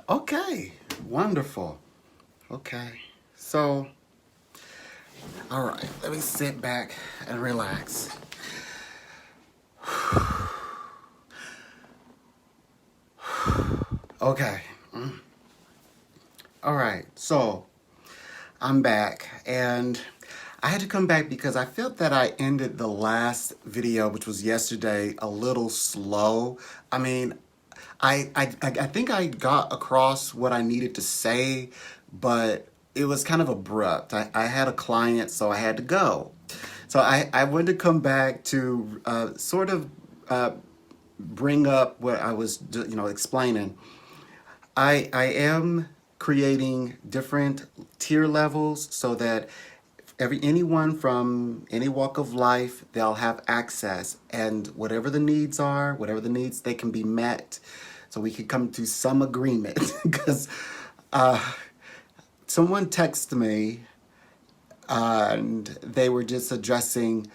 Okay, wonderful. Okay, so, all right, let me sit back and relax. Okay, all right, so I'm back and I had to come back because I felt that I ended the last video, which was yesterday, a little slow. I mean, I think I got across what I needed to say, but it was kind of abrupt. I had a client, so I had to go. So I wanted to come back to sort of uh, bring up what I was, explaining. I am creating different tier levels so that anyone from any walk of life, they'll have access, and whatever the needs are, whatever the needs, they can be met, so we can come to some agreement. Because someone texted me and they were just addressing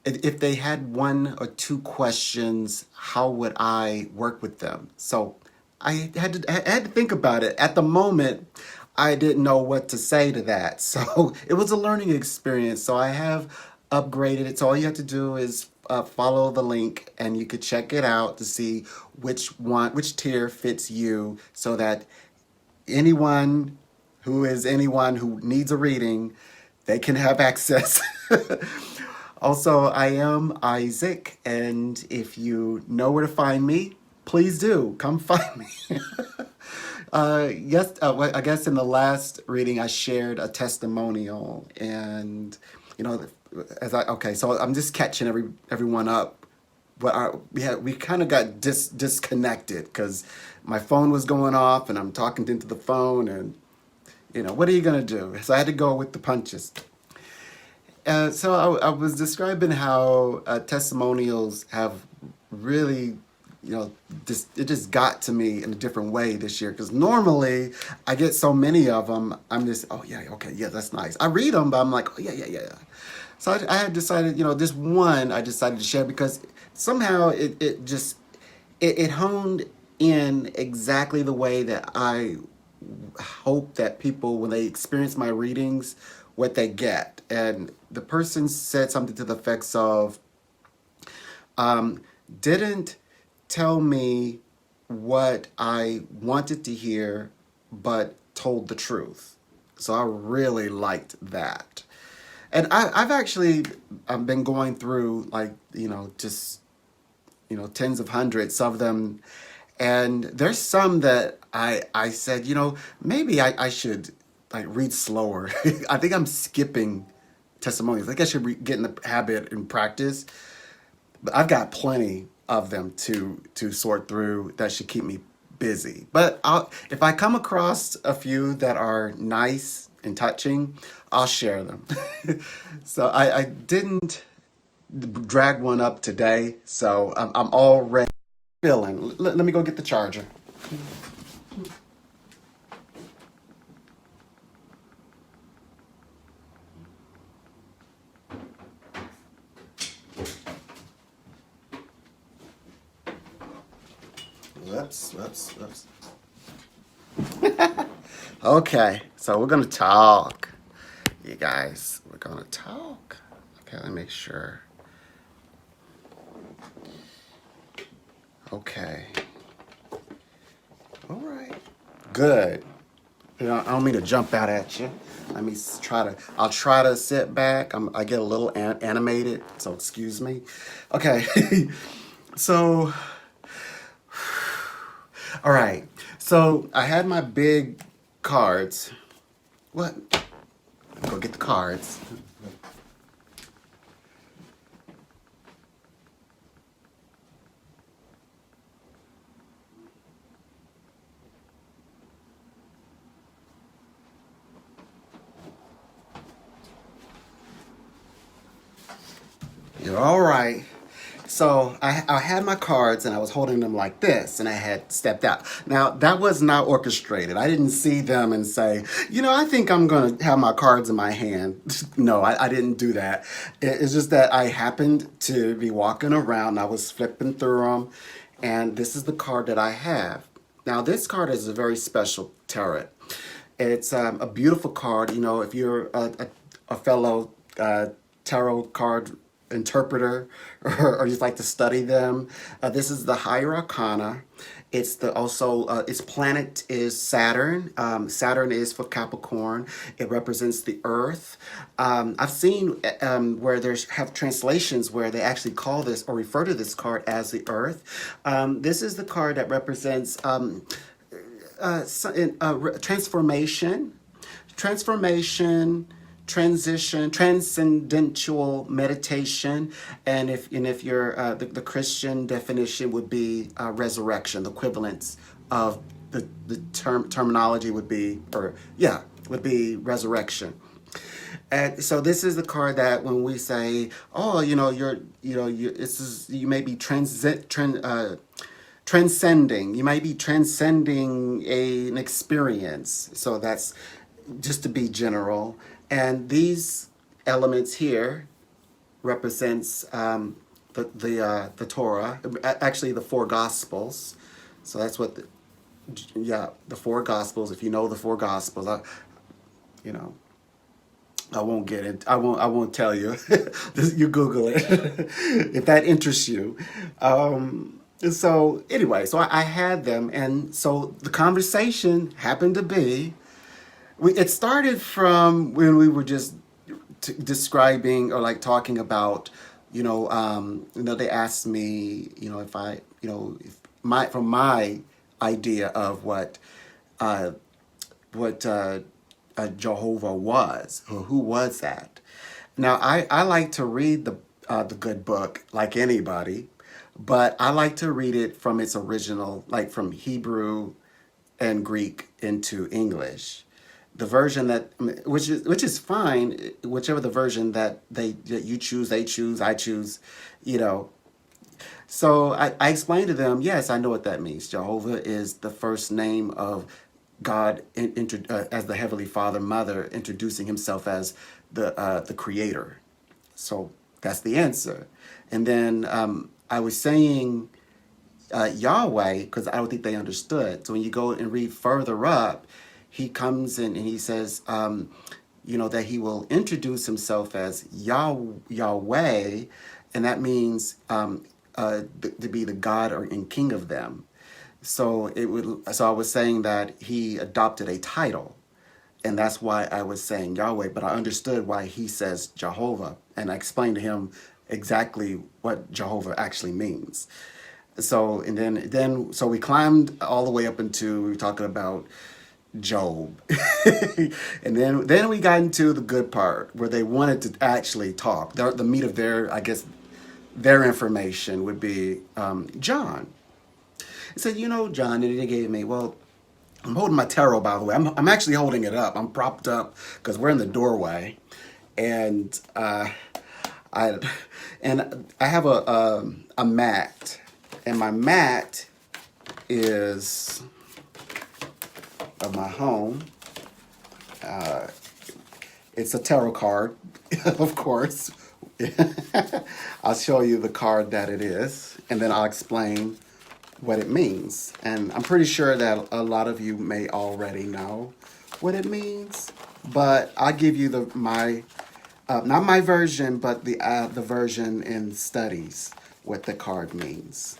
if they had one or two questions, how would I work with them? So I had to think about it. At the moment, I didn't know what to say to that. So it was a learning experience. So I have upgraded it. So all you have to do is follow the link and you could check it out to see which tier fits you, so that anyone who needs a reading, they can have access. Also, I am Isaac, and if you know where to find me, please do come find me. Yes, I guess in the last reading I shared a testimonial, and you know, okay, so I'm just catching everyone up. But we kind of got disconnected because my phone was going off, and I'm talking into the phone, and what are you gonna do? So I had to go with the punches. So I was describing how testimonials have really, it just got to me in a different way this year. Because normally I get so many of them, I'm just, oh yeah, okay, yeah, that's nice. I read them, but I'm like, oh yeah, yeah, yeah, yeah. So I had decided, this one I decided to share because somehow it honed in exactly the way that I hope that people, when they experience my readings, what they get. And the person said something to the effects of, didn't tell me what I wanted to hear, but told the truth. So I really liked that. And I've actually been going through, like, just, tens of hundreds of them. And there's some that I said, maybe I should like read slower. I think I'm skipping testimonials. I think I should get in the habit and practice. But I've got plenty of them to sort through that should keep me busy. But if I come across a few that are nice and touching, I'll share them. So I didn't drag one up today, so I'm already feeling. Let me go get the charger. Whoops, whoops, whoops. Okay, so we're gonna talk, you guys. We're gonna talk. Okay, let me make sure. Okay. All right. Good. I don't mean to jump out at you. I'll try to sit back. I get a little animated, so excuse me. Okay. So, all right. So I had my big cards. What? Go get the cards. You're all right. So I had my cards and I was holding them like this, and I had stepped out. Now, that was not orchestrated. I didn't see them and say, I think I'm going to have my cards in my hand. No, I didn't do that. It's just that I happened to be walking around. I was flipping through them, and this is the card that I have. Now, this card is a very special tarot. It's a beautiful card. You know, if you're a fellow tarot card interpreter or just like to study them, this is the Higher Arcana. It's the also its planet is Saturn. Saturn is for Capricorn. It represents the Earth. I've seen where there's have translations where they actually call this or refer to this card as the Earth. This is the card that represents transformation, transition, transcendental meditation, and if you're the Christian definition would be resurrection. The equivalence of the terminology would be would be resurrection. And so this is the card that when we say, oh, you know, you may be transcending. You might be transcending an experience. So that's just to be general. And these elements here represents the Torah, actually the four Gospels. So that's what the four Gospels. If you know the four Gospels, you know. I won't get it. I won't tell you. You Google it if that interests you. So anyway, so I had them, and so the conversation happened to be. It started from when we were just describing or like talking about, they asked me, if I, if from my idea of what Jehovah was, or who was that. Now, I like to read the good book like anybody, but I like to read it from its original, like from Hebrew and Greek into English. The version that, which is fine, whichever the version that you choose, they choose, I choose, So I explained to them, yes, I know what that means. Jehovah is the first name of God as the Heavenly Father, Mother, introducing Himself as the Creator. So that's the answer. And then I was saying Yahweh because I don't think they understood. So when you go and read further up, He comes in and He says, that He will introduce Himself as Yahweh, and that means to be the God and King of them. So I was saying that He adopted a title, and that's why I was saying Yahweh. But I understood why He says Jehovah, and I explained to him exactly what Jehovah actually means. So and then so we climbed all the way up into we were talking about Job, and then we got into the good part where they wanted to actually talk. The meat of their information would be John. He said, John, and he gave me, well, I'm holding my tarot, by the way. I'm actually holding it up. I'm propped up because we're in the doorway. And I have a mat. And my mat is of my home. It's a tarot card, of course. I'll show you the card that it is, and then I'll explain what it means. And I'm pretty sure that a lot of you may already know what it means, but I'll give you not my version, but the version in studies, what the card means.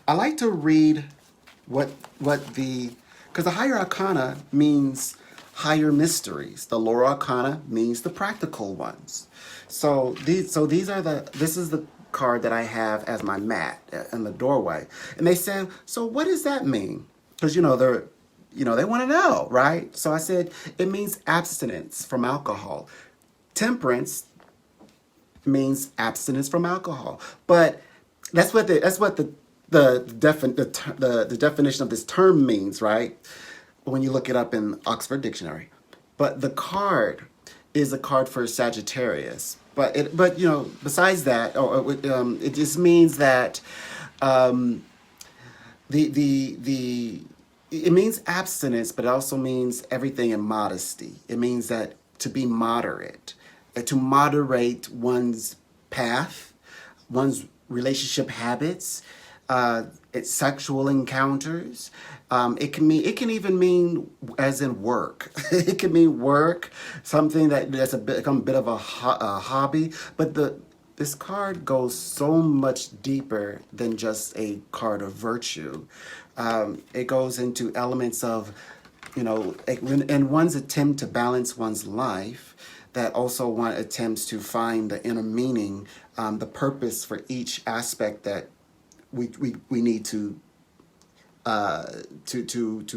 I like to read because the Higher Arcana means higher mysteries. The Lower Arcana means the practical ones. So this is the card that I have as my mat in the doorway. And they said, so what does that mean? Because, they want to know, right? So I said, it means abstinence from alcohol. Temperance means abstinence from alcohol. But that's what the definition of this term means, right? When you look it up in Oxford Dictionary. But the card is a card for Sagittarius. But besides that, it just means that it means abstinence, but it also means everything in modesty. It means that to be moderate, to moderate one's path, one's relationship habits, It's sexual encounters. It can even mean as in work. It can mean work, something that's become a bit of a hobby. But this card goes so much deeper than just a card of virtue. It goes into elements of, in one's attempt to balance one's life, that also one attempts to find the inner meaning, the purpose for each aspect that we need to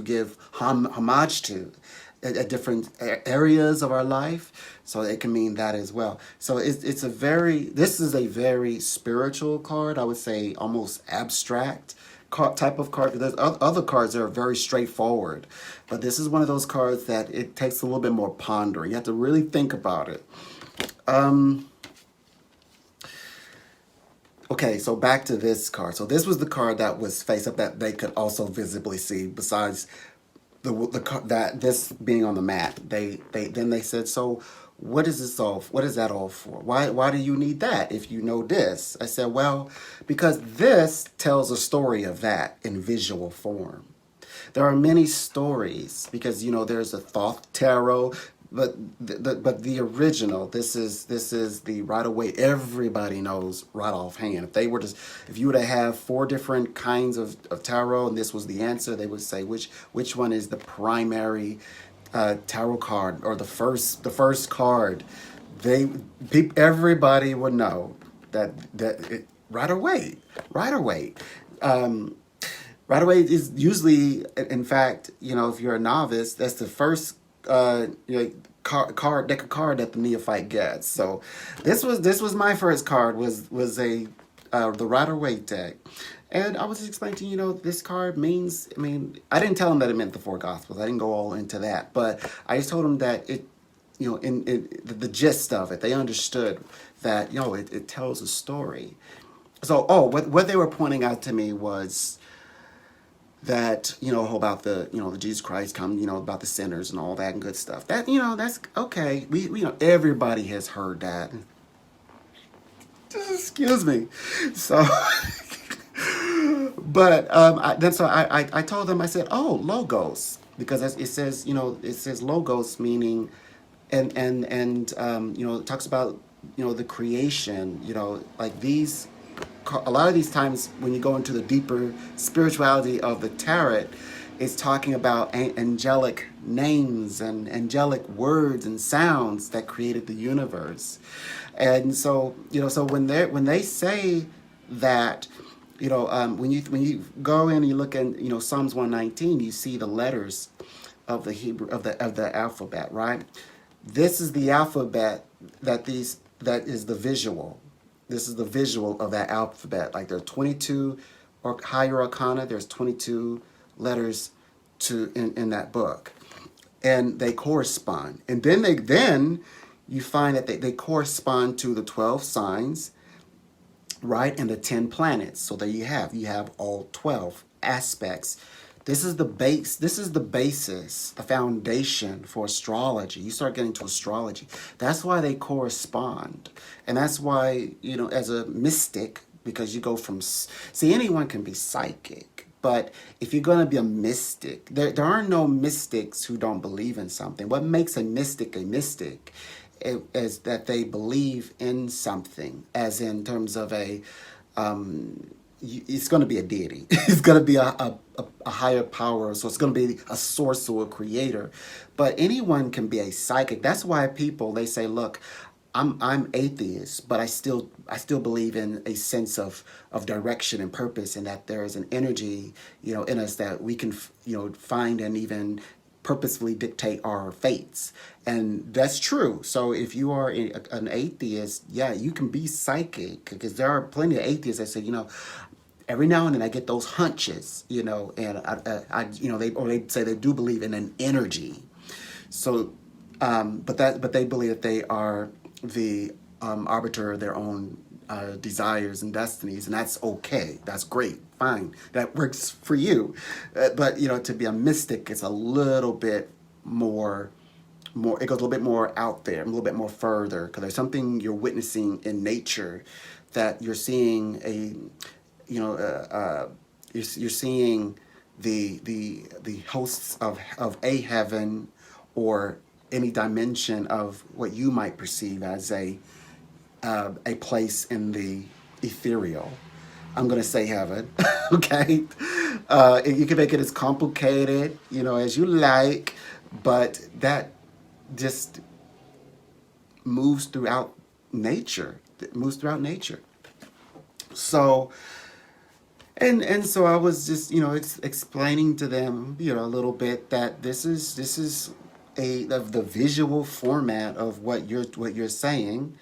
give homage to at different areas of our life. So it can mean that as well. So this is a very spiritual card. I would say almost abstract type of card. There's other cards that are very straightforward, but this is one of those cards that it takes a little bit more pondering. You have to really think about it. Okay, so back to this card. So this was the card that was face up that they could also visibly see. Besides that this being on the mat, they said, so what is this all? What is that all for? Why do you need that if you know this? I said, well, because this tells a story of that in visual form. There are many stories because there's a Thoth tarot, but the original, this is the right away everybody knows right offhand. If you were to have 4 different kinds of tarot and this was the answer, they would say which one is the primary tarot card or the first card. Everybody would know that right away. Right away is usually, in fact, if you're a novice, that's the first deck of card that the neophyte gets. So this was my first card was a the Rider-Waite deck. And I was explaining to this card means, I didn't tell him that it meant the 4 Gospels. I didn't go all into that, but I just told him that it, in the gist of it, they understood that, it tells a story. So, what they were pointing out to me was that about the the Jesus Christ come about the sinners and all that and good stuff. That that's okay. We everybody has heard that. Excuse me. So, but I told them, I said, oh, logos, because it says it says logos meaning and it talks about the creation, like these. A lot of these times when you go into the deeper spirituality of the tarot, it's talking about angelic names and angelic words and sounds that created the universe. And so so when they say that, when you go in and you look at Psalms 119, you see the letters of the Hebrew of the alphabet, right? This is the alphabet that is the visual. This is the visual of that alphabet. Like there are 22 or higher arcana. There's 22 letters in that book, and they correspond. And then you find that they correspond to the 12 signs, right, and the 10 planets. So there you have all 12 aspects. This is the basis, the foundation for astrology. You start getting to astrology. That's why they correspond. And that's why, as a mystic, because you go from, see, anyone can be psychic. But if you're going to be a mystic, there are no mystics who don't believe in something. What makes a mystic is that they believe in something, as in terms of it's going to be a deity. It's going to be a higher power. So it's going to be a source or a creator. But anyone can be a psychic. That's why they say, look, I'm atheist, but I still believe in a sense of direction and purpose, and that there is an energy, in us that we can, find and even purposefully dictate our fates. And that's true. So if you are an atheist, yeah, you can be psychic, because there are plenty of atheists that say, every now and then I get those hunches, and they say they do believe in an energy. So, but they believe that they are the arbiter of their own desires and destinies, and that's okay. That's great, fine. That works for you. But to be a mystic, it's a little bit more. It goes a little bit more out there, a little bit more further, because there's something you're witnessing in nature that you're seeing you know, you're seeing the hosts of a heaven or any dimension of what you might perceive as a place in the ethereal. I'm gonna say heaven, okay? You can make it as complicated, you know, as you like, but that just moves throughout nature. It moves throughout nature. So, and so I was just, you know, explaining to them, you know, a little bit that this is a of the visual format of what you're saying,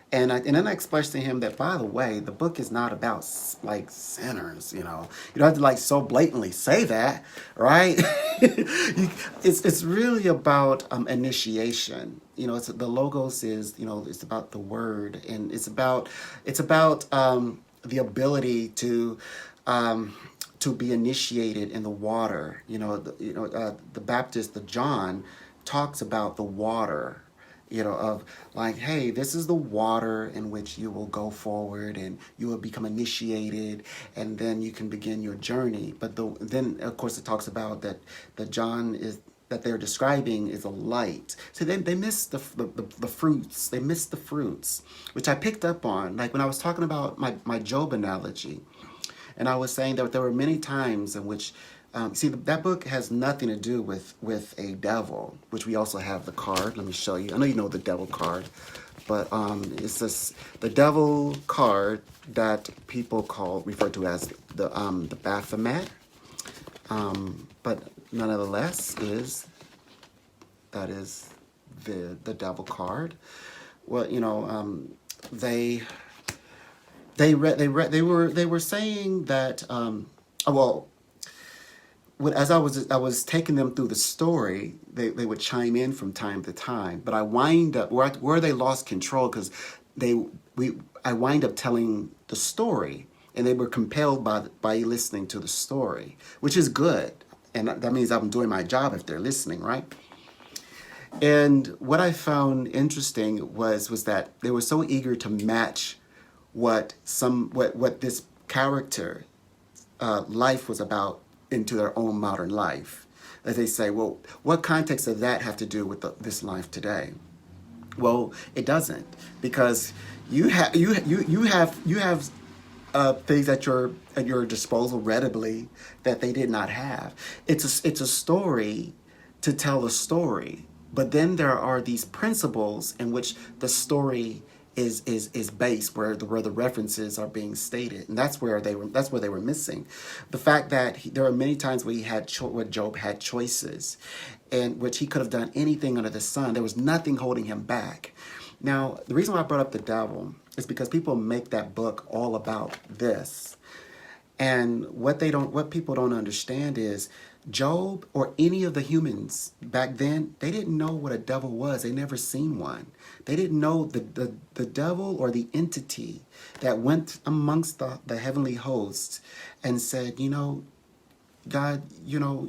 and then I expressed to him that, by the way, the book is not about like sinners. You don't have to like so blatantly say that, right? It's really about initiation. It's the logos is it's about the word, and it's about the ability to be initiated in the water. The Baptist, the John, talks about the water, of like, hey, this is the water in which you will go forward and you will become initiated, and then you can begin your journey. But then, of course, it talks about that the John is that they're describing is a light. So they miss the fruits. They miss the fruits, which I picked up on. Like when I was talking about my Job analogy, and I was saying that there were many times in which, that book has nothing to do with a devil, which we also have the card. Let me show you. I know you know the devil card, but it's the devil card that people refer to as the Baphomet. But nonetheless, that is the devil card. Well, they were saying that well, as I was taking them through the story, they would chime in from time to time, but I wind up where they lost control because I wind up telling the story, and they were compelled by listening to the story, which is good, and that means I'm doing my job if they're listening, right? And what I found interesting was that they were so eager to match what this character life was about into their own modern life. As they say, well, what context does that have to do with this life today? Well, it doesn't, because you have things at your disposal readily that they did not have. It's a story to tell a story, but then there are these principles in which the story is based, where the references are being stated, and that's where they were missing. The fact that there are many times where Job had choices, and which he could have done anything under the sun. There was nothing holding him back. Now, the reason why I brought up the devil is because people make that book all about this. And what people don't understand is Job or any of the humans back then, they didn't know what a devil was. They never seen one. They didn't know the devil or the entity that went amongst the heavenly hosts and said, God, your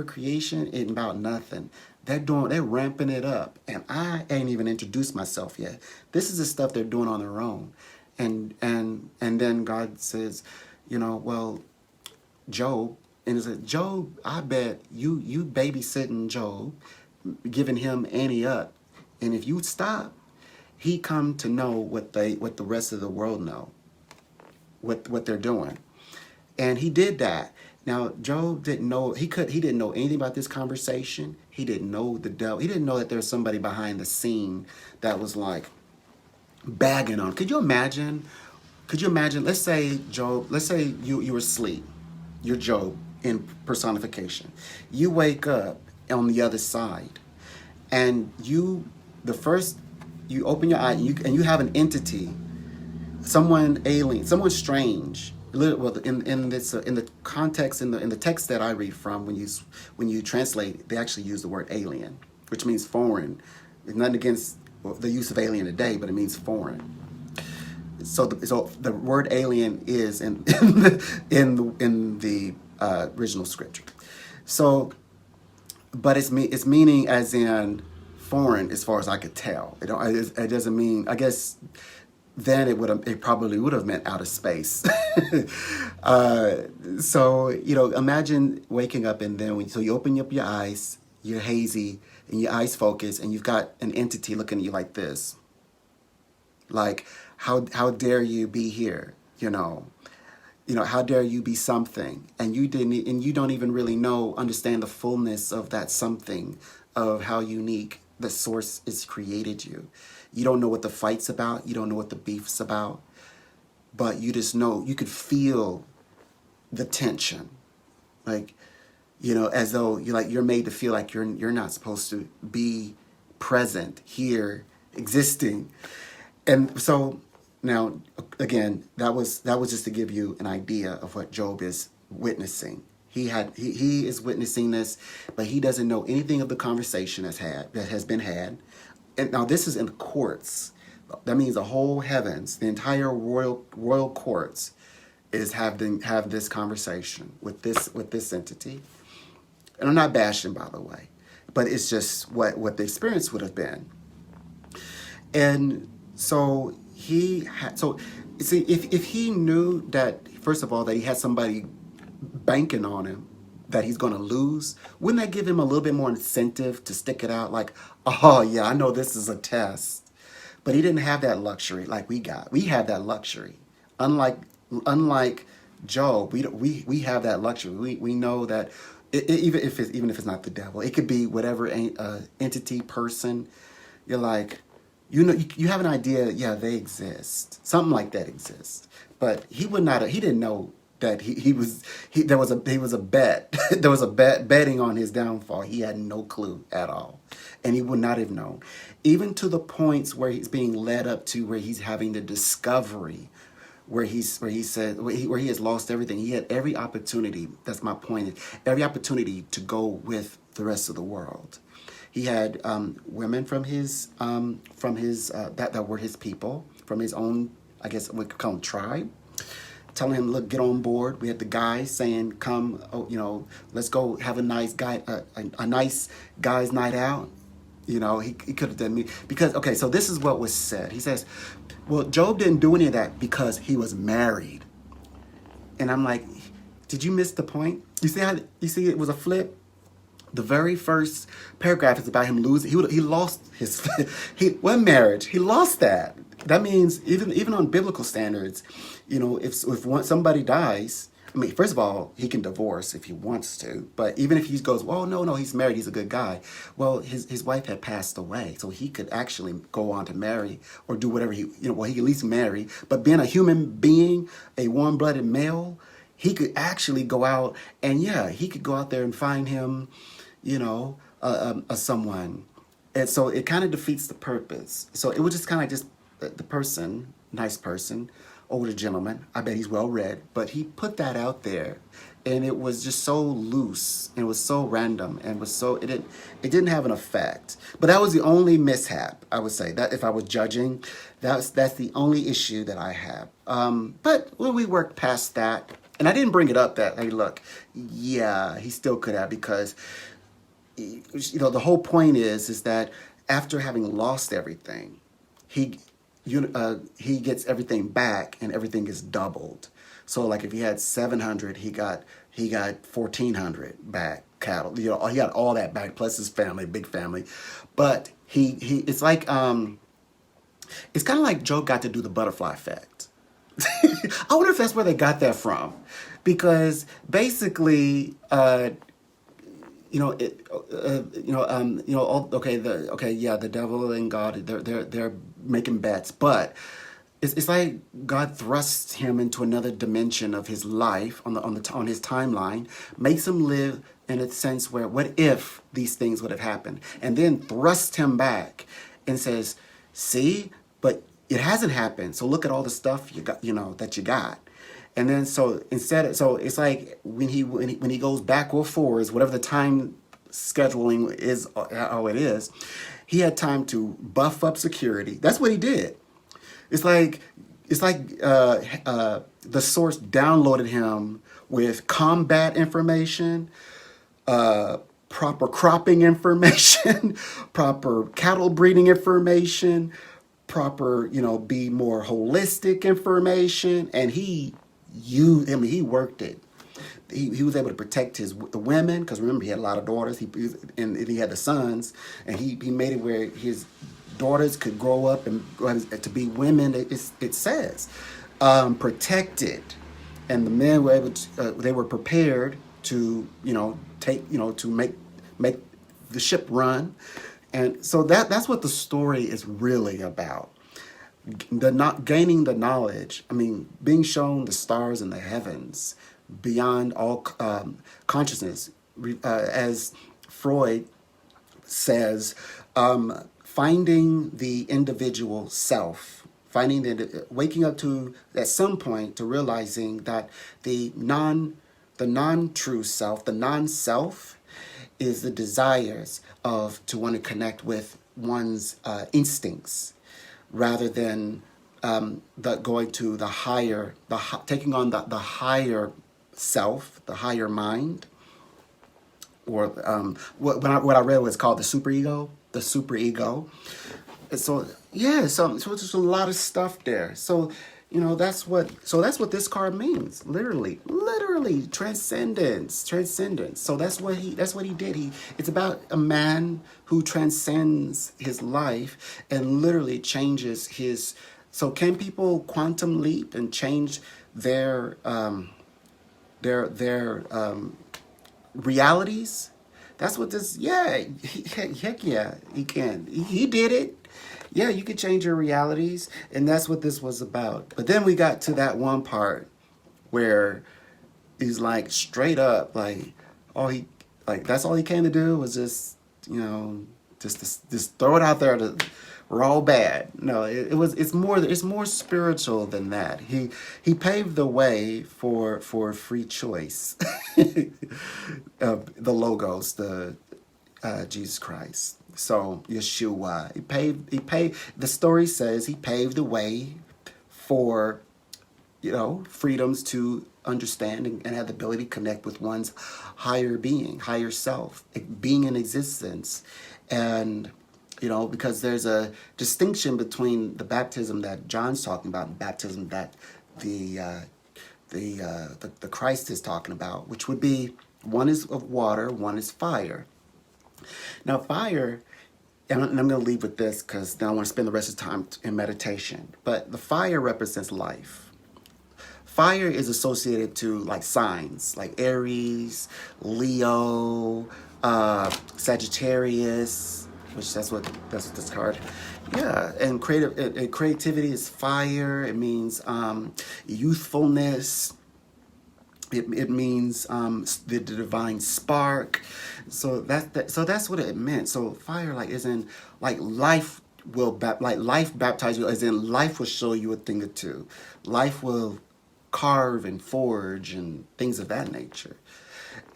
creation ain't about nothing. They're ramping it up, and I ain't even introduced myself yet. This is the stuff they're doing on their own. And then God says, well, Job, and he said, Job, I bet you babysitting Job, giving him Annie up, and if you stop, he come to know what the rest of the world know, what they're doing, and he did that. Now Job didn't know he didn't know anything about this conversation. He didn't know the devil. He didn't know that there was somebody behind the scene that was like bagging on. Could you imagine? Let's say Job. Let's say you were asleep. You're Job in personification. You wake up on the other side, and you open your eye, and you have an entity, someone alien, someone strange. Well, in the context in the text that I read from, when you translate, they actually use the word alien, which means foreign. It's nothing against the use of alien today, but it means foreign. So the word alien is in the original scripture. So, but it's meaning as in foreign, as far as I could tell. It doesn't mean, I guess, then it probably would have meant outer space. uh, so imagine waking up and then so you open up your eyes, you're hazy and your eyes focus, and you've got an entity looking at you like this, like how dare you be here, how dare you be something, and you don't even really understand the fullness of that something, of how unique the source has created you. You don't know what the fight's about, you don't know what the beef's about, but you just know, you could feel the tension, like, as though you're made to feel like you're not supposed to be present here, existing. And so now, again, that was just to give you an idea of what Job is witnessing. He is witnessing this, but he doesn't know anything of the conversation that has been had. And now this is in the courts. That means the whole heavens, the entire royal courts, have this conversation with this entity. And I'm not bashing, by the way, but it's just what the experience would have been. And so if he knew that, first of all, that he had somebody banking on him, that he's going to lose, wouldn't that give him a little bit more incentive to stick it out? Like, oh yeah, I know this is a test. But he didn't have that luxury like we got. We have that luxury. Unlike Job, we have that luxury. We know that even if it's not the devil, it could be whatever entity, person. You're like, you have an idea. Yeah, they exist. Something like that exists. But he would not. He didn't know that there was a bet. There was a betting on his downfall. He had no clue at all, and he would not have known, even to the points where he's being led up to where he's having the discovery, where he has lost everything. He had every opportunity. That's my point. Every opportunity to go with the rest of the world. He had women from his that were his people, from his own, I guess we could call them tribe, telling him, look, get on board. We had the guys saying, come, let's go have a nice guy's night out. He could have done me because, okay, so this is what was said. He says, well, Job didn't do any of that because he was married. And I'm like, did you miss the point? You see it was a flip? The very first paragraph is about him losing. He lost his one marriage. He lost that. That means even on biblical standards, if somebody dies, I mean, first of all, he can divorce if he wants to. But even if he goes, well, no, he's married, he's a good guy. Well, his wife had passed away, so he could actually go on to marry or do whatever he could at least marry. But being a human being, a warm-blooded male, he could actually go out and he could go out there and find him, someone. And so it kind of defeats the purpose. So it was just kind of just the person, nice person, older gentleman. I bet he's well read, but he put that out there, and it was just so loose, and it was so random, and it didn't have an effect. But that was the only mishap, I would say. That if I was judging, that's the only issue that I have. But when we worked past that, and I didn't bring it up that, hey, look, yeah, he still could have, because the whole point is that after having lost everything, he gets everything back, and everything is doubled. So like if he had 700, he got 1,400 back cattle. He got all that back plus his family, big family. But it's like it's kind of like Job got to do the butterfly effect. I wonder if that's where they got that from, because basically. The devil and God, they're making bets, but it's like God thrusts him into another dimension of his life on his timeline, makes him live in a sense where, what if these things would have happened, and then thrusts him back and says, see, but it hasn't happened, so look at all the stuff you got, that you got. And then so it's like when he goes back or forwards, whatever the time scheduling is, how it is, he had time to buff up security. That's what he did. It's like the source downloaded him with combat information, proper cropping information, proper cattle breeding information, proper, be more holistic information, and he worked it. He was able to protect the women, because remember, he had a lot of daughters. And he had the sons, and he made it where his daughters could grow up and to be women. It says protected, and the men were able to. They were prepared to to make the ship run, and so that's what the story is really about. The not gaining the knowledge. I mean, being shown the stars in the heavens beyond all consciousness, as Freud says, finding the individual self, waking up to at some point to realizing that the non-true self, the non-self, is the desires to want to connect with one's instincts, rather than going to the higher, taking on the higher self, the higher mind, or what I read was called the superego. The superego. So yeah, so there's a lot of stuff there. So that's what this card means. Literally transcendence. So that's what he did. It's about a man who transcends his life and literally changes his. So can people quantum leap and change their realities? That's what this. Yeah, heck yeah, he can. He did it. Yeah, you can change your realities, and that's what this was about. But then we got to that one part where he's like straight up, like that's all he came to do was just just throw it out there to. We're all bad. No, it's more spiritual than that. He paved the way for free choice. The logos, the Jesus Christ. So Yeshua, he paved. The story says he paved the way for freedoms to understand and have the ability to connect with one's higher being, higher self, being in existence, and. Because there's a distinction between the baptism that John's talking about and the baptism that the Christ is talking about, which would be one is of water, one is fire. Now, fire, and I'm going to leave with this because then I want to spend the rest of the time in meditation. But the fire represents life. Fire is associated to like signs like Aries, Leo, Sagittarius. Which that's what this card, yeah. And creativity is fire. It means youthfulness. It means the divine spark. So that's what it meant. So fire isn't like life life baptize you, as in life will show you a thing or two. Life will carve and forge and things of that nature.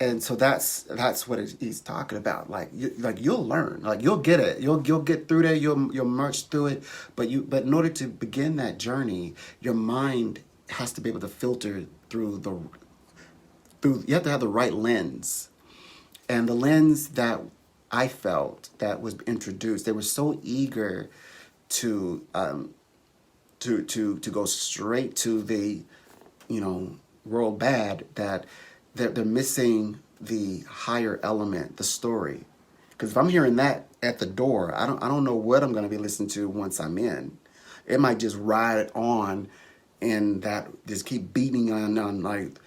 And so that's what he's talking about. You'll learn, you'll get it, you'll get through there, you'll march through it. But in order to begin that journey, your mind has to be able to filter through. You have to have the right lens, and the lens that I felt that was introduced, they were so eager to go straight to the world bad that. They're missing the higher element, the story. Because if I'm hearing that at the door, I don't know what I'm going to be listening to once I'm in. It might just ride on, and that just keep beating on like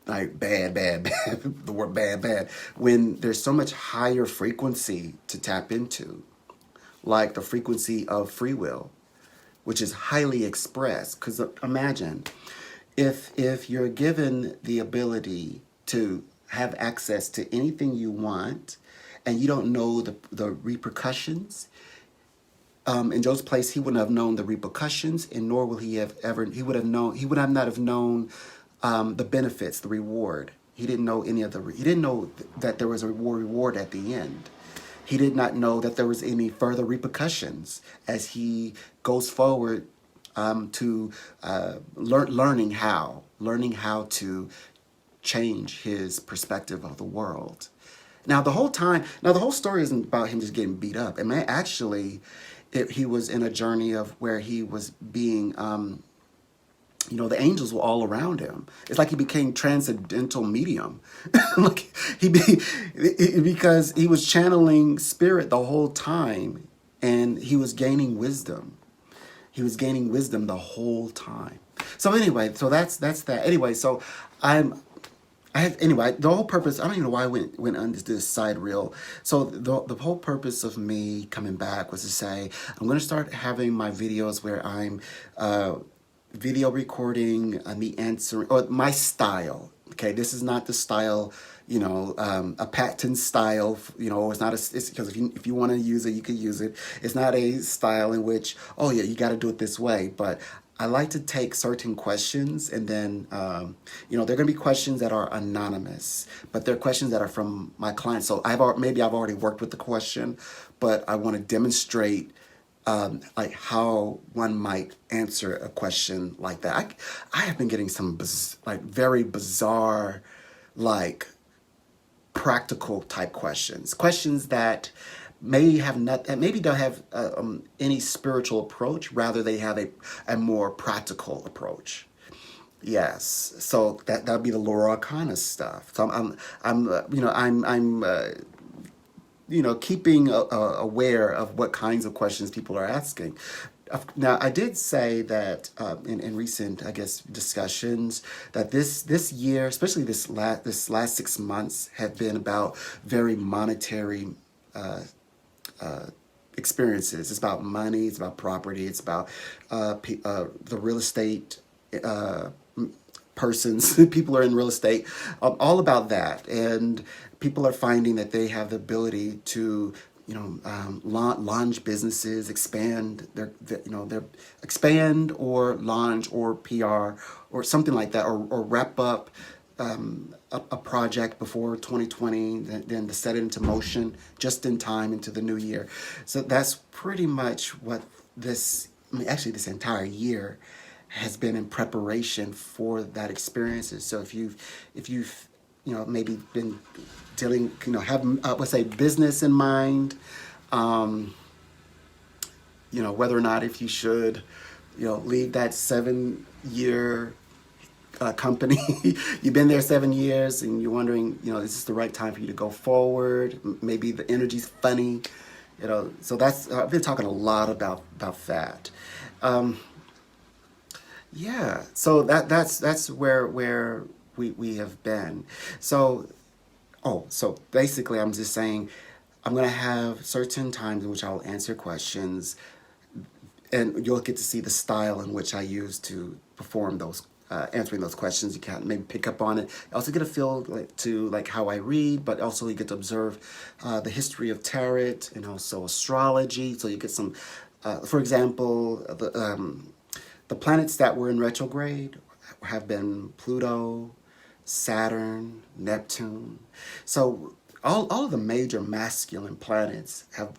bad, the word bad, when there's so much higher frequency to tap into, like the frequency of free will, which is highly expressed. Because imagine. If you're given the ability to have access to anything you want, and you don't know the repercussions, in Joe's place, he wouldn't have known the repercussions, and nor will he have ever. He would not have known the benefits, the reward. He didn't know any of the. He didn't know that there was a reward at the end. He did not know that there was any further repercussions as he goes forward. To learning how to change his perspective of the world. Now the whole story isn't about him just getting beat up. And actually, he was in a journey of where he was being, the angels were all around him. It's like he became transcendental medium, like because he was channeling spirit the whole time, and he was gaining wisdom. He was gaining wisdom the whole time. So anyway, so that's that. Anyway, so anyway, the whole purpose, I don't even know why I went on this side reel. So the whole purpose of me coming back was to say, I'm going to start having my videos where I'm video recording me answering, or my style. Okay, this is not the style, a patent style, it's not it's because if you want to use it, you can use it. It's not a style in which, oh yeah, you got to do it this way. But I like to take certain questions and then, they're going to be questions that are anonymous, but they're questions that are from my clients. So maybe I've already worked with the question, but I want to demonstrate like how one might answer a question like that. I have been getting some very bizarre, like practical type questions that maybe don't have any spiritual approach. Rather, they have a more practical approach. Yes, so that would be the Laura Arcana stuff. So I'm keeping aware of what kinds of questions people are asking. Now, I did say that in recent, I guess, discussions that this year, especially this last 6 months, have been about very monetary experiences. It's about money. It's about property. It's about the real estate persons. People are in real estate. All about that, and people are finding that they have the ability to launch businesses, expand their expand or launch or PR or something like that, or wrap up a project before 2020, then to set it into motion just in time into the new year. So that's pretty much what this entire year has been in preparation for that experiences. So if you've maybe been dealing, have let's say business in mind, whether or not if you should, leave that 7-year company. You've been there 7 years and you're wondering, is this the right time for you to go forward? Maybe the energy's funny, so that's, I've been talking a lot about that. Yeah, so that's where we have been. So basically I'm just saying I'm going to have certain times in which I'll answer questions, and you'll get to see the style in which I use to perform those answering those questions. You can maybe pick up on it. You also get a feel like how I read, but also you get to observe the history of tarot and also astrology. So you get some, for example, the planets that were in retrograde have been Pluto, Saturn, Neptune. So all of the major masculine planets have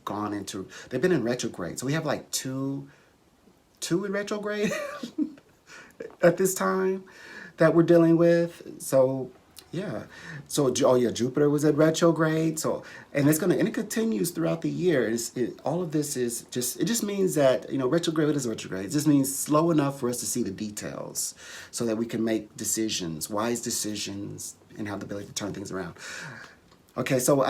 they've been in retrograde. So we have like two in retrograde at this time that we're dealing with. So yeah. So Jupiter was at retrograde. So and it continues throughout the year. All of this it just means that retrograde is retrograde. It just means slow enough for us to see the details, so that we can make wise decisions, and have the ability to turn things around. Okay, so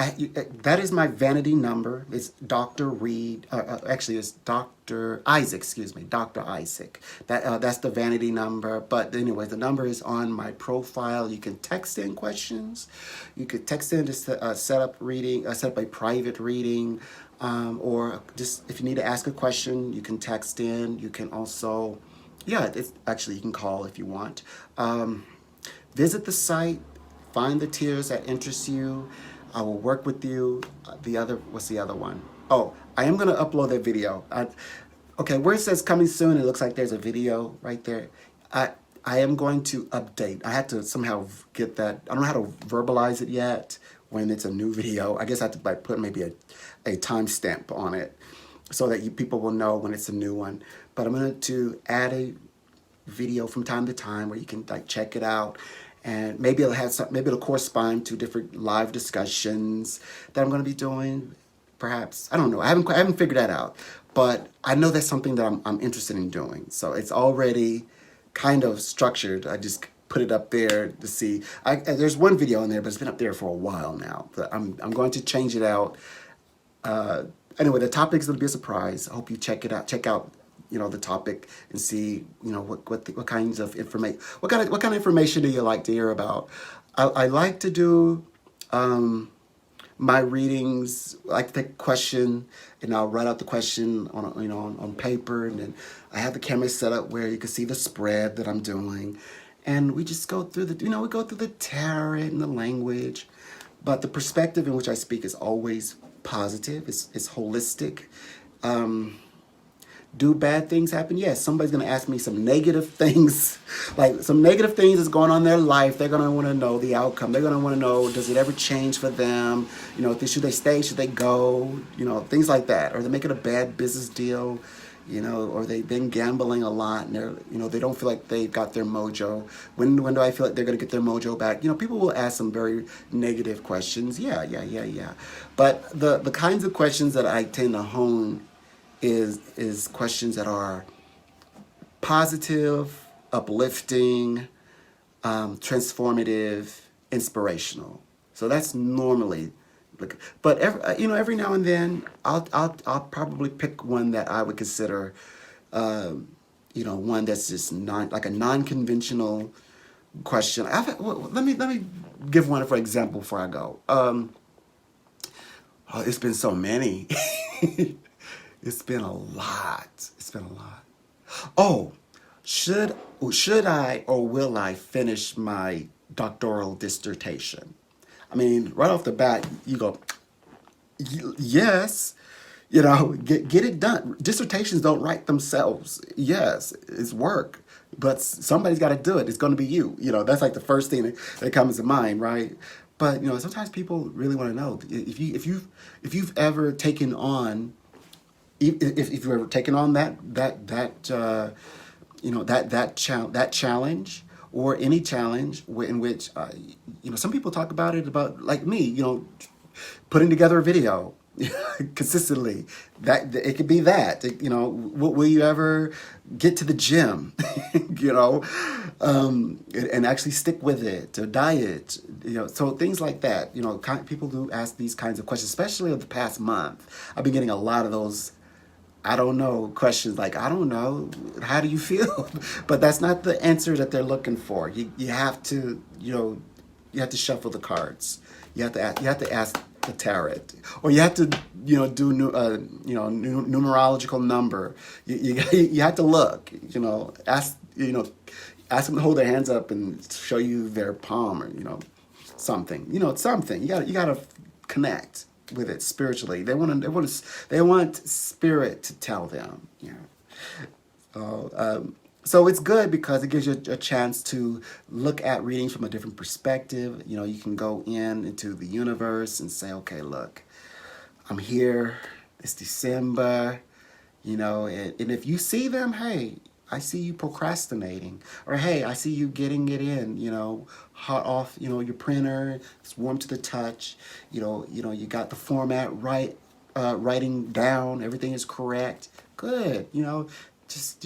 that is my vanity number. It's Dr. Reed. Actually, it's Dr. Isaac. Excuse me, Dr. Isaac. That's the vanity number. But anyway, the number is on my profile. You can text in questions. You could text in to set up a private reading, or just if you need to ask a question, you can text in. You can also, you can call if you want. Visit the site. Find the tiers that interest you. I will work with you. What's the other one? Oh, I am going to upload that video. Okay, where it says coming soon, it looks like there's a video right there. I am going to update. I have to somehow get that. I don't know how to verbalize it yet when it's a new video. I guess I have to put maybe a timestamp on it so that people will know when it's a new one. But I'm going to add a video from time to time where you can check it out. And maybe it'll correspond to different live discussions that I'm going to be doing. Perhaps, I don't know. I haven't figured that out. but I know that's something that I'm interested in doing. So it's already kind of structured. I just put it up there to see. There's one video in there, but it's been up there for a while now. But I'm going to change it out. Anyway, the topic's going to be a surprise. I hope you check it out. Check out, the topic and see, what kinds of information, what kind of information do you like to hear about? I like to do my readings. I like to take a question and I'll write out the question on paper, and then I have the camera set up where you can see the spread that I'm doing, and we just go through we go through the tarot and the language, but the perspective in which I speak is always positive. It's holistic. Do bad things happen? Yes, somebody's going to ask me some negative things, like some negative things that's going on in their life. They're going to want to know the outcome. They're going to want to know, does it ever change for them? Should they stay? Should they go? Things like that. Or they're making a bad business deal, or they've been gambling a lot and they don't feel like they've got their mojo. When do I feel like they're going to get their mojo back? People will ask some very negative questions. Yeah. But the kinds of questions that I tend to hone is questions that are positive, uplifting, transformative, inspirational. So that's normally, but every now and then I'll probably pick one that I would consider, one that's just like a non-conventional question. Let me give one for example before I go. It's been so many. It's been a lot. Oh, should I or will I finish my doctoral dissertation? I mean, right off the bat, you go, yes, get it done. Dissertations don't write themselves. Yes, it's work, but somebody's got to do it. It's going to be you. That's like the first thing that comes to mind, right? But sometimes people really want to know if you've ever taken on. If you've ever taken on that challenge, or any challenge in which some people talk about it, about like me, putting together a video consistently. That it could be that, will you ever get to the gym, and actually stick with it, or diet, so things like that. People do ask these kinds of questions, especially of the past month. I've been getting a lot of those I don't know questions, like, I don't know, how do you feel? But that's not the answer that they're looking for. You have to, you have to shuffle the cards. You have to ask the tarot, or you have to, do numerological number. You have to look, ask them to hold their hands up and show you their palm, or something. Something. You gotta connect with it spiritually. They want spirit to tell them. So it's good because it gives you a chance to look at readings from a different perspective. You can go into the universe and say, okay, look, I'm here. It's December. And if you see them, hey, I see you procrastinating, or hey, I see you getting it in, hot off, your printer, it's warm to the touch, you got the format right, writing down, everything is correct, good, just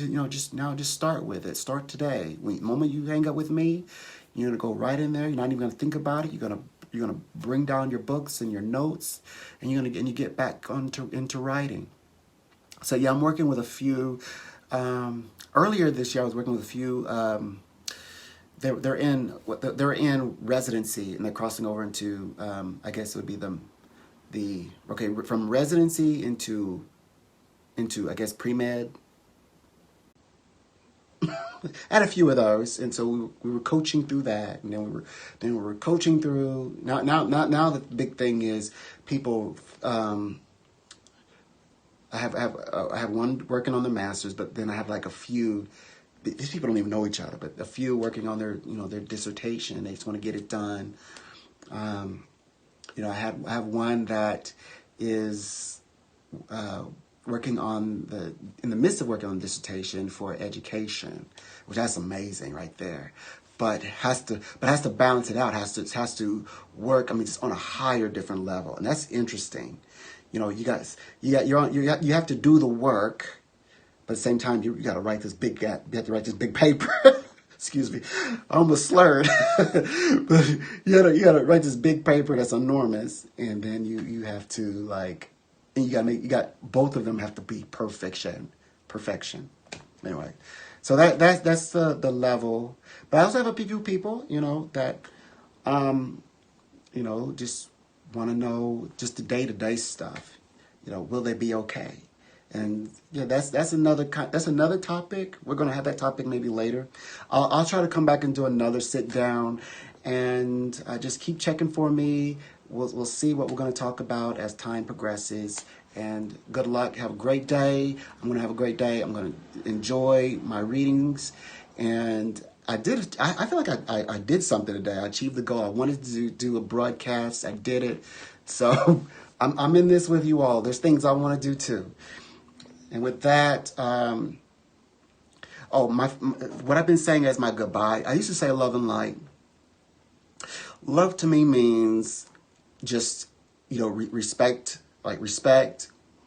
start with it, start today. The moment you hang up with me, you're gonna go right in there, you're not even gonna think about it, you're gonna bring down your books and your notes, and you get back into writing. So yeah, I'm working with a few. Earlier this year, I was working with a few. They're in residency, and they're crossing over into. I guess it would be from residency into I guess pre-med. I had a few of those, and so we were coaching through that, and then we were coaching through. Now the big thing is people. I have one working on their masters, but then I have like a few. These people don't even know each other, but a few working on their their dissertation. They just want to get it done. I have one that is working on in the midst of working on dissertation for education, which that's amazing right there. But has to balance it out. Has to work. I mean, just on a higher, different level, and that's interesting. You know, you have to do the work, but at the same time, you got to write this big gap. You have to write this big paper. Excuse me, I almost slurred. But you gotta write this big paper that's enormous, and then you have to like, and you got both of them have to be perfection. Anyway, so that's the level. But I also have a few people, you know, that you know, just want to know just the day-to-day stuff. You know, will they be okay? And yeah, that's another topic. We're gonna have that topic maybe later. I'll try to come back and do another sit down, and just keep checking for me. We'll see what we're gonna talk about as time progresses. And good luck. Have a great day. I'm gonna have a great day. I'm gonna enjoy my readings, and I feel like I did something today. I achieved the goal. I wanted to do a broadcast. I did it. So I'm in this with you all. There's things I want to do too. And with that, what I've been saying as my goodbye, I used to say love and light. Love to me means just, you know, respect,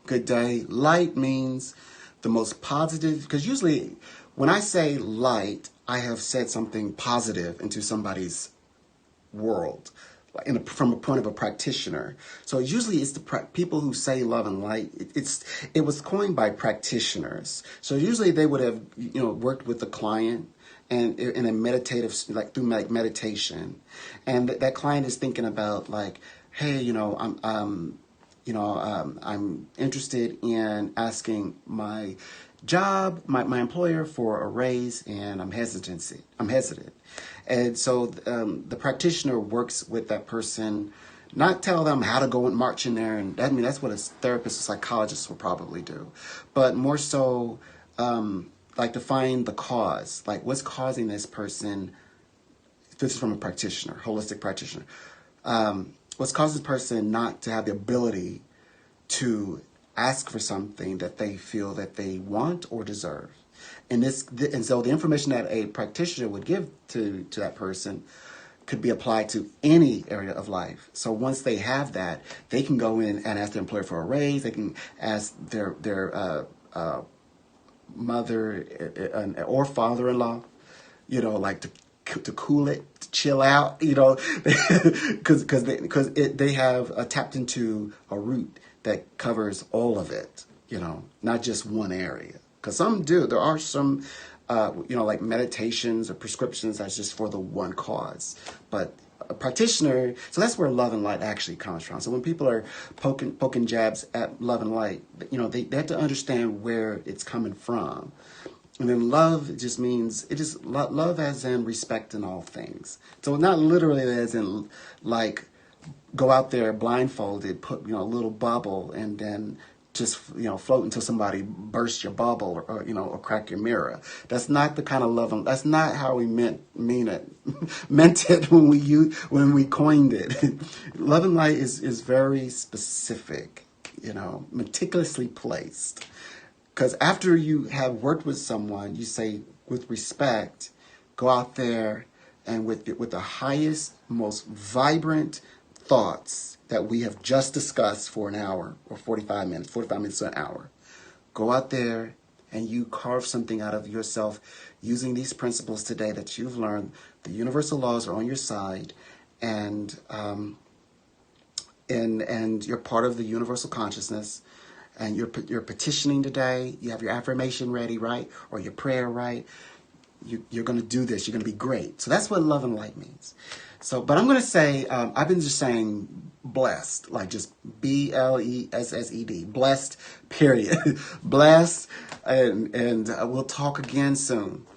good day. Light means the most positive, because usually when I say light, I have said something positive into somebody's world. From a point of a practitioner. So usually it's the people who say love and light. It was coined by practitioners. So usually they would have, you know, worked with the client and in a meditative, like through meditation, and that client is thinking about like, hey, you know, I'm interested in asking my my employer for a raise, and I'm hesitant. And so the practitioner works with that person, not tell them how to go and march in there. And that's what a therapist or psychologist will probably do. But more so, like to find the cause, like what's causing this person. This is from a practitioner, holistic practitioner. What's causing this person not to have the ability to ask for something that they feel that they want or deserve. And so the information that a practitioner would give to that person could be applied to any area of life. So once they have that, they can go in and ask their employer for a raise. They can ask their mother or father-in-law, you know, like to cool it, to chill out, you know, because they have tapped into a root that covers all of it, you know, not just one area. Because some do. There are some, you know, like meditations or prescriptions that's just for the one cause. But a practitioner, so that's where love and light actually comes from. So when people are poking jabs at love and light, you know, they have to understand where it's coming from. And then love just means, love as in respect in all things. So not literally as in like go out there blindfolded, put, you know, a little bubble and then just, you know, float until somebody bursts your bubble or you know, or crack your mirror. That's not the kind of love. That's not how we meant it when we coined it. Love and light is very specific, you know, meticulously placed. Because after you have worked with someone, you say with respect, go out there and with the highest, most vibrant thoughts that we have just discussed for an hour or 45 minutes to an hour. Go out there and you carve something out of yourself using these principles today that you've learned. The universal laws are on your side, and you're part of the universal consciousness. And you're petitioning today. You have your affirmation ready, right? Or your prayer, right? You're going to do this. You're going to be great. So that's what love and light means. So, but I'm going to say, I've been just saying blessed, like just BLESSED, blessed, period. Blessed, and we'll talk again soon.